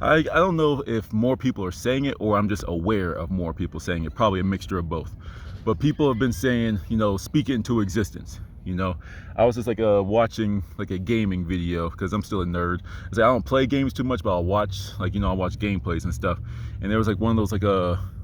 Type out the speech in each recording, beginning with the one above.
I don't know if more people are saying it or I'm just aware of more people saying it, probably a mixture of both. But people have been saying, speak it into existence. I was just watching like a gaming video because I'm still a nerd. It's like I don't play games too much, but I'll watch I'll watch gameplays and stuff. And there was like one of those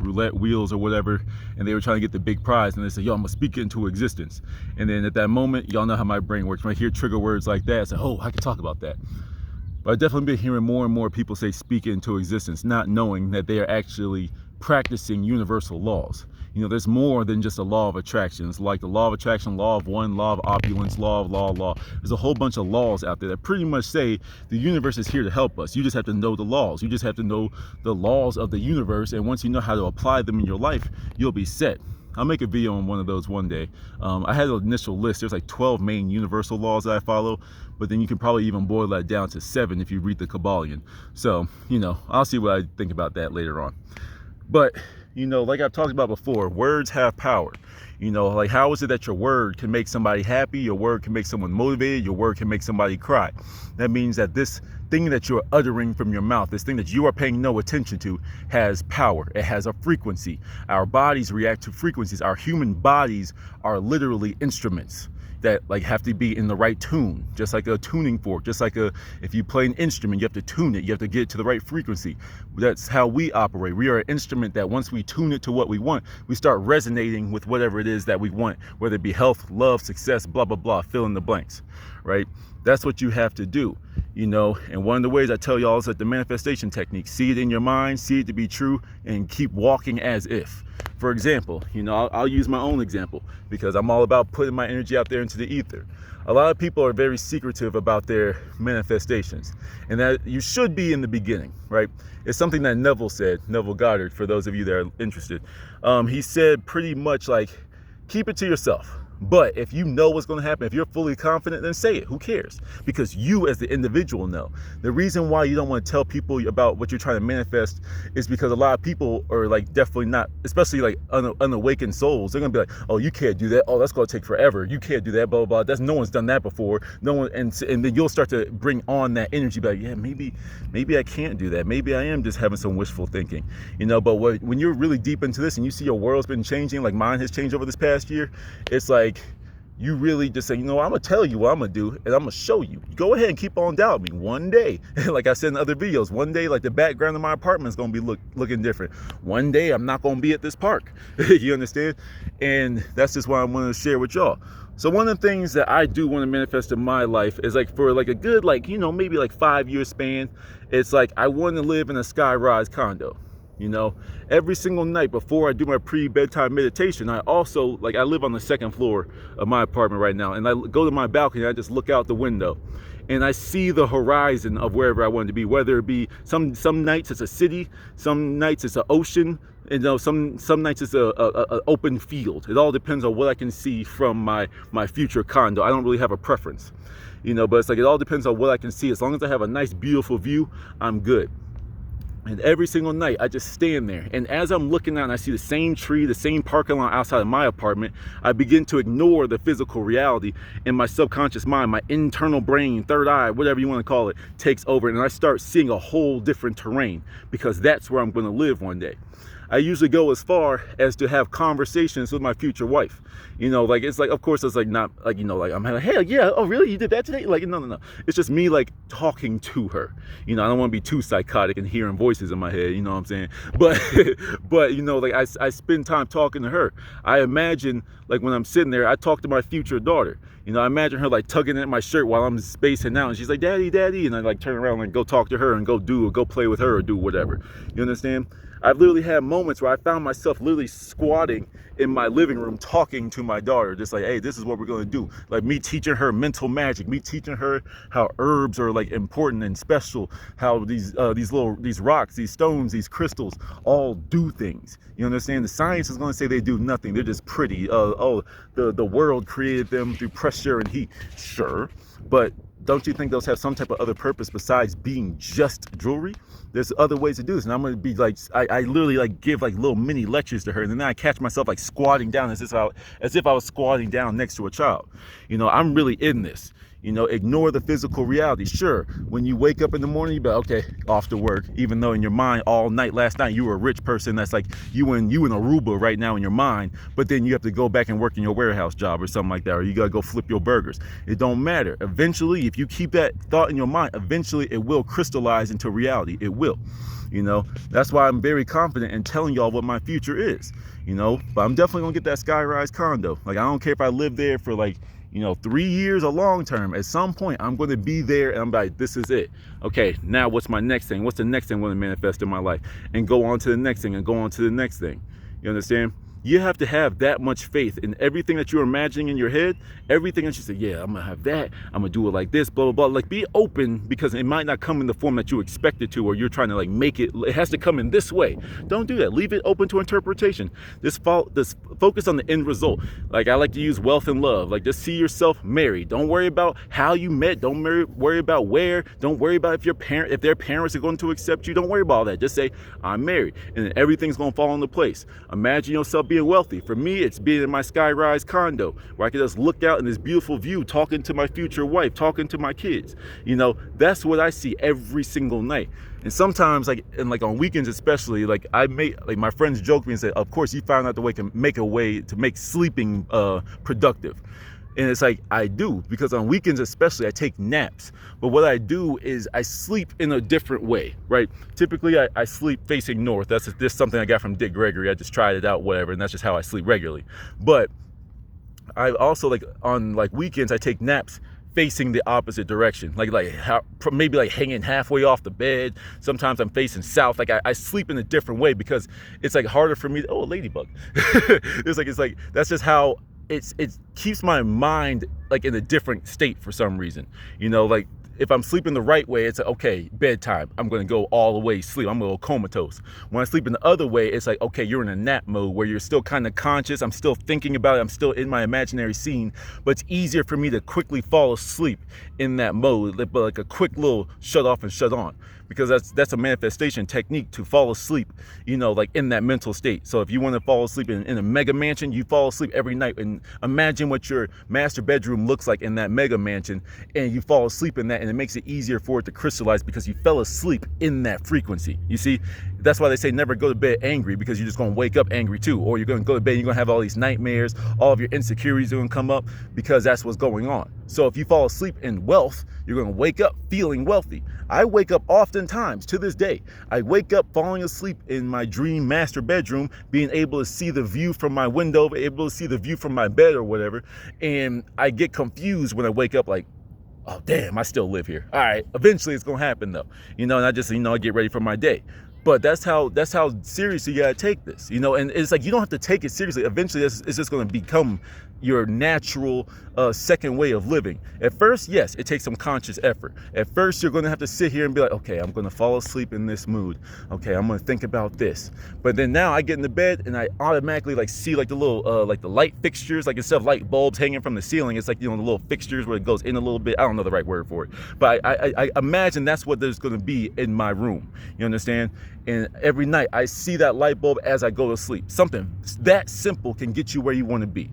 roulette wheels or whatever, and they were trying to get the big prize, and they said, yo, I'm gonna speak it into existence. And then at that moment, y'all know how my brain works. When I hear trigger words like that, I say, oh, I can talk about that. But I've definitely been hearing more and more people say speak it into existence, not knowing that they are actually practicing universal laws. There's more than just a law of attraction. It's like the law of attraction, law of one, law of opulence, law of law. There's a whole bunch of laws out there that pretty much say the universe is here to help us. You just have to know the laws. You just have to know the laws of the universe. And once you know how to apply them in your life, you'll be set. I'll make a video on one of those one day. I had an initial list. There's like 12 main universal laws that I follow, but then you can probably even boil that down to 7 if you read the Kabbalion. So, I'll see what I think about that later on. But, like I've talked about before, words have power. How is it that your word can make somebody happy? Your word can make someone motivated. Your word can make somebody cry. That means that this thing that you're uttering from your mouth, this thing that you are paying no attention to, has power. It has a frequency. Our bodies react to frequencies. Our human bodies are literally instruments that have to be in the right tune, just like a tuning fork, if you play an instrument, you have to tune it, you have to get it to the right frequency. That's how we operate. We are an instrument that once we tune it to what we want, we start resonating with whatever it is that we want, whether it be health, love, success, blah, blah, blah, fill in the blanks, right? That's what you have to do, and one of the ways I tell y'all is the manifestation technique. See it in your mind, see it to be true, and keep walking as if. For example, I'll use my own example because I'm all about putting my energy out there into the ether. A lot of people are very secretive about their manifestations, and that you should be in the beginning, right? It's something that Neville said, Neville Goddard, for those of you that are interested. He said pretty much keep it to yourself. But if you know what's going to happen, if you're fully confident, then say it. Who cares? Because you as the individual know. The reason why you don't want to tell people about what you're trying to manifest is because a lot of people are definitely not, especially unawakened souls. They're going to be like, oh, you can't do that. Oh, that's going to take forever. You can't do that, blah, blah, blah. No one's done that before. No one. And then you'll start to bring on that energy, be like, yeah, maybe I can't do that. Maybe I am just having some wishful thinking, but when you're really deep into this and you see your world's been changing, like mine has changed over this past year, it's like, you really just say, I'm going to tell you what I'm going to do, and I'm going to show you. Go ahead and keep on doubting me. One day, like I said in other videos, one day, the background of my apartment is going to be looking different. One day, I'm not going to be at this park. You understand? And that's just what I want to share with y'all. So one of the things that I do want to manifest in my life is for a good, maybe 5-year span. It's I want to live in a sky-rise condo. Every single night before I do my pre-bedtime meditation, I also, I live on the 2nd floor of my apartment right now, and I go to my balcony and I just look out the window and I see the horizon of wherever I want to be, whether it be some nights it's a city, some nights it's an ocean, some nights it's a open field. It all depends on what I can see from my future condo. I don't really have a preference, but it's it all depends on what I can see. As long as I have a nice, beautiful view, I'm good. And every single night, I just stand there. And as I'm looking out and I see the same tree, the same parking lot outside of my apartment, I begin to ignore the physical reality, and my subconscious mind, my internal brain, third eye, whatever you want to call it, takes over. And I start seeing a whole different terrain because that's where I'm going to live one day. I usually go as far as to have conversations with my future wife. It's of course, it's not I'm hey, yeah, oh really, you did that today? No. It's just me talking to her. I don't want to be too psychotic and hearing voices in my head, you know what I'm saying? But I spend time talking to her. I imagine when I'm sitting there, I talk to my future daughter. I imagine her tugging at my shirt while I'm spacing out, and she's like, daddy, and I turn around and go talk to her and go play with her or do whatever. You understand? I've literally had moments where I found myself literally squatting in my living room talking to my daughter, just hey, this is what we're going to do. Me teaching her mental magic, me teaching her how herbs are important and special, how these rocks, these stones, these crystals all do things. You understand? The science is going to say they do nothing. They're just pretty. The world created them through pressure and heat. Sure, but don't you think those have some type of other purpose besides being just jewelry? There's other ways to do this. And I'm going to be I literally give little mini lectures to her. And then I catch myself squatting down as if I was squatting down next to a child. I'm really in this. You know, ignore the physical reality. Sure, when you wake up in the morning, you be like, okay, off to work, even though in your mind all night last night you were a rich person. That's like you in Aruba right now in your mind, but then you have to go back and work in your warehouse job or something like that, or you gotta go flip your burgers. It don't matter. Eventually, if you keep that thought in your mind, eventually it will crystallize into reality. It will. You know, that's why I'm very confident in telling y'all what my future is, you know, but I'm definitely gonna get that skyrise condo. Like, I don't care if I live there for like, you know, 3 years or long term. At some point, I'm going to be there and I'm like, this is it. Okay, now what's my next thing? What's the next thing I'm going to manifest in my life? And go on to the next thing and go on to the next thing. You understand? You have to have that much faith in everything that you're imagining in your head, everything that you say, yeah, I'm gonna have that, I'm gonna do it like this, blah, blah, blah. Like, be open, because it might not come in the form that you expect it to, or you're trying to like make it, it has to come in this way. Don't do that. Leave it open to interpretation. Just focus on the end result. Like, I like to use wealth and love. Like, just see yourself married. Don't worry about how you met. Don't worry about where. Don't worry about if their parents are going to accept you. Don't worry about all that. Just say, I'm married, and then everything's gonna fall into place. Imagine yourself being wealthy. For me, it's being in my skyrise condo where I can just look out in this beautiful view, talking to my future wife, talking to my kids. You know, that's what I see every single night. And sometimes, like, and like on weekends especially, like my friends joke me and say, of course you found out the way to make a way to make sleeping productive. And it's like, I do, because on weekends especially, I take naps. But what I do is I sleep in a different way, right? Typically, I sleep facing north. That's something I got from Dick Gregory. I just tried it out, whatever, and that's just how I sleep regularly. But I also, like, on like weekends, I take naps facing the opposite direction, maybe like hanging halfway off the bed. Sometimes I'm facing south. Like, I sleep in a different way because it's like harder for me. Oh, a ladybug. It's like that's just how it keeps my mind like in a different state for some reason. You know, like, if I'm sleeping the right way, it's like, okay, bedtime, I'm going to go all the way sleep. I'm going to go comatose. When I sleep in the other way, it's like, okay, you're in a nap mode where you're still kind of conscious. I'm still thinking about it. I'm still in my imaginary scene, but it's easier for me to quickly fall asleep in that mode, but like a quick little shut off and shut on, because that's a manifestation technique, to fall asleep, you know, like in that mental state. So if you want to fall asleep in a mega mansion, you fall asleep every night and imagine what your master bedroom looks like in that mega mansion, and you fall asleep in that, and it makes it easier for it to crystallize because you fell asleep in that frequency. You see, that's why they say never go to bed angry, because you're just going to wake up angry too, or you're going to go to bed and you're going to have all these nightmares, all of your insecurities are going to come up, because that's what's going on. So if you fall asleep in wealth, you're going to wake up feeling wealthy. I wake up oftentimes to this day. I wake up falling asleep in my dream master bedroom, being able to see the view from my window, able to see the view from my bed or whatever. And I get confused when I wake up, like, oh, damn, I still live here. All right, eventually it's going to happen though. You know, and I just, I get ready for my day. But that's how seriously you gotta take this, you know. And it's like, you don't have to take it seriously. Eventually, it's just gonna become your natural second way of living. At first, yes, it takes some conscious effort. At first, you're gonna have to sit here and be like, okay, I'm gonna fall asleep in this mood. Okay, I'm gonna think about this. But then now I get in the bed and I automatically like see like the little like the light fixtures, like instead of light bulbs hanging from the ceiling, it's like, you know, the little fixtures where it goes in a little bit. I don't know the right word for it, but I imagine that's what there's gonna be in my room. You understand? And every night I see that light bulb as I go to sleep. Something that simple can get you where you want to be.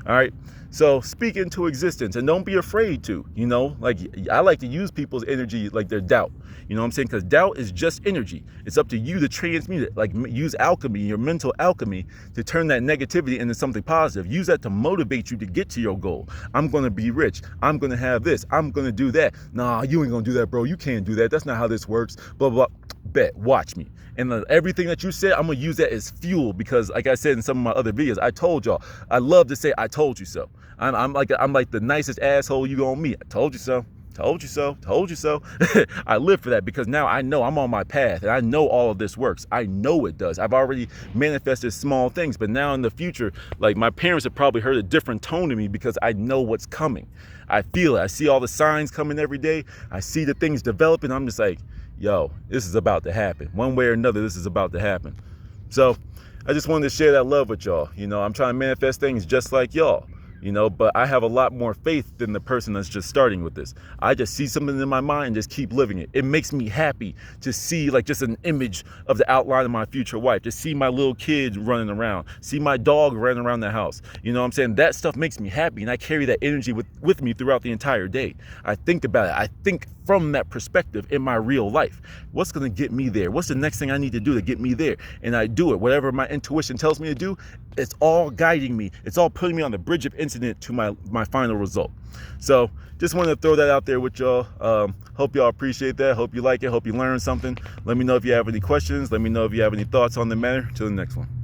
All right. So speak into existence, and don't be afraid to, you know, like, I like to use people's energy like their doubt. You know what I'm saying? Because doubt is just energy. It's up to you to transmute it. Like, use alchemy, your mental alchemy, to turn that negativity into something positive. Use that to motivate you to get to your goal. I'm going to be rich. I'm going to have this. I'm going to do that. Nah, you ain't going to do that, bro. You can't do that. That's not how this works. Blah, blah, blah. Bet. Watch me. And everything that you said, I'm going to use that as fuel, because like I said in some of my other videos, I told y'all, I love to say, I told you so. I'm like the nicest asshole you gonna meet. I told you so. Told you so. Told you so. I live for that, because now I know I'm on my path, and I know all of this works. I know it does. I've already manifested small things, but now in the future, like, my parents have probably heard a different tone in me, because I know what's coming. I feel it. I see all the signs coming every day. I see the things developing. I'm just like, yo, this is about to happen. One way or another, this is about to happen. So I just wanted to share that love with y'all. You know, I'm trying to manifest things just like y'all. But I have a lot more faith than the person that's just starting with this. I just see something in my mind and just keep living it. It makes me happy to see like just an image of the outline of my future wife, to see my little kids running around, see my dog running around the house. You know what I'm saying? That stuff makes me happy, and I carry that energy with me throughout the entire day. I think about it. I think from that perspective in my real life. What's going to get me there? What's the next thing I need to do to get me there? And I do it. Whatever my intuition tells me to do, it's all guiding me. It's all putting me on the bridge of incident to my final result. So just wanted to throw that out there with y'all. Hope y'all appreciate that. Hope you like it. Hope you learned something. Let me know if you have any questions. Let me know if you have any thoughts on the matter. Till the next one.